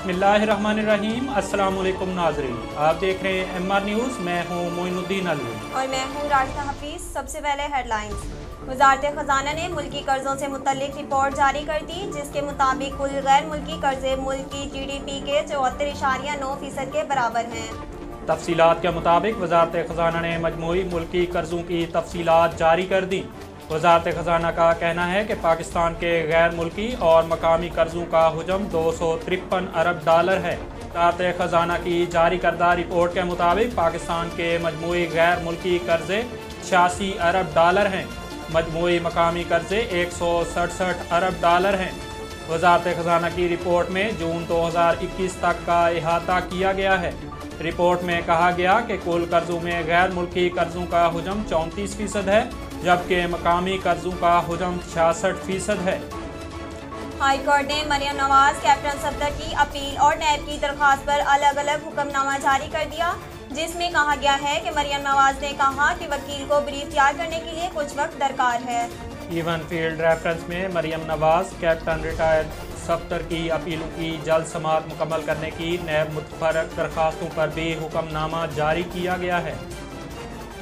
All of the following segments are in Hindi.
बिस्मिल्लाहिर्रहमानिर्रहीम। अस्सलाम वालेकुम नाज़रीन, आप देख रहे हैं MR न्यूज़। मैं हूँ मोइनुद्दीन अलवी और मैं हूँ राशिदा हफीज़। सबसे पहले हेडलाइंस। वज़ारत ख़ज़ाना ने मुल्की कर्ज़ों से मुतल्लिक रिपोर्ट जारी कर दी, जिसके मुताबिक कुल गैर मुल्की कर्ज़े मुल्क की GDP के 74.9% के बराबर हैं। तफसीलात के मुताबिक वज़ारत ख़ज़ाना ने मजमूई मुल्की कर्ज़ों की तफसीलात जारी कर दी। वज़ारत ख़ज़ाना का कहना है कि पाकिस्तान के गैर मुल्की और मकामी कर्ज़ों का हुजम $253 अरब है। वज़ारत ख़ज़ाना की जारी करदा रिपोर्ट के मुताबिक पाकिस्तान के मजमूई गैर मुल्की कर्ज़े $86 अरब हैं। मजमूई मकामी कर्ज़े $167 अरब हैं। वज़ारत ख़ज़ाना की रिपोर्ट में जून 2021 तक का अहाता किया गया है। रिपोर्ट में कहा गया कि कुल कर्ज़ों में गैर मुल्की कर्ज़ों का हुजम 34% है, जबकि मकामी कर्ज़ों का हुजम 66% है। हाई कोर्ट ने मरियम नवाज, कैप्टन सफदर की अपील और नैब की दरख्वास्त पर अलग अलग हुक्मनामा जारी कर दिया, जिसमें कहा गया है कि मरियम नवाज ने कहा कि वकील को ब्रीफ तैयार करने के लिए कुछ वक्त दरकार है। इवन फील्ड रेफरेंस में मरियम नवाज, कैप्टन रिटायर्ड सफदर की अपीलों की जल्द समाअत मुकम्मल करने की नैब मुतफरक दरखास्तों पर भी हुक्मनामा जारी किया गया है।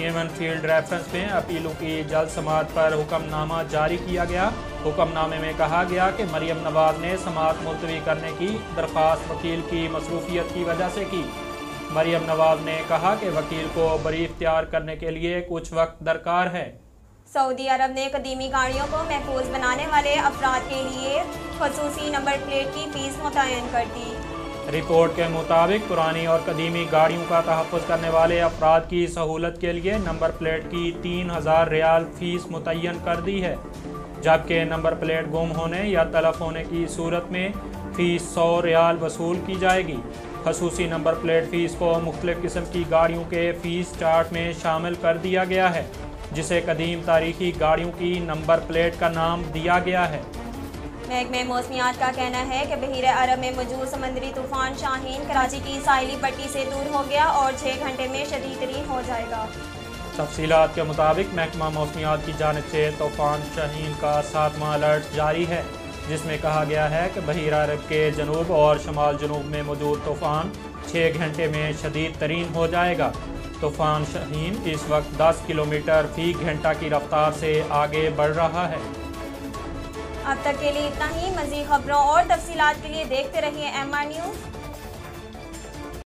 इवन फील्ड रेफरेंस में अपीलों की जल्द समाअत पर हुक्मनामा जारी किया गया। हुक्मनामे में कहा गया कि मरियम नवाज ने समाअत मुलतवी करने की दरख्वास्त वकील की मसरूफियत की वजह से की। मरियम नवाज ने कहा कि वकील को ब्रीफ तैयार करने के लिए कुछ वक्त दरकार है। सऊदी अरब ने कदीमी गाड़ियों को महफूज बनाने वाले अफराद के लिए खसूसी नंबर प्लेट की फीस मुतय्यन कर दी। रिपोर्ट के मुताबिक पुरानी और कदीमी गाड़ियों का तहफ़्फ़ुज़ करने वाले अफराद की सहूलत के लिए नंबर प्लेट की 3000 रियाल फ़ीस मुतय्यन कर दी है, जबकि नंबर प्लेट गुम होने या तलफ होने की सूरत में फ़ीस 100 रियाल वसूल की जाएगी। खसूसी नंबर प्लेट फ़ीस को मुख्तलिफ़ किस्म की गाड़ियों के फ़ीस चार्ट में शामिल कर दिया गया है, जिसे कदीम तारीखी गाड़ियों की नंबर प्लेट का नाम दिया गया है। महकमे मौसमियात का कहना है कि बहीरे अरब में मौजूद समंदरी तूफान शाहीन कराची की साहिली पट्टी से दूर हो गया और 6 घंटे में शदीद तरीन हो जाएगा। तफसीलात के मुताबिक महकमा मौसमियात की जानिब से तूफान शाहीन का 7वां अलर्ट जारी है, जिसमें कहा गया है कि बहीरा अरब के जनूब और शमाल जनूब में मौजूद तूफान 6 घंटे में शदीद तरीन हो जाएगा। तूफान शाहीन इस वक्त 10 किलोमीटर फ़ी घंटा की रफ्तार से आगे बढ़ रहा है। अब तक के लिए इतना ही। मज़ीद खबरों और तफसीलात के लिए देखते रहिए MR न्यूज़।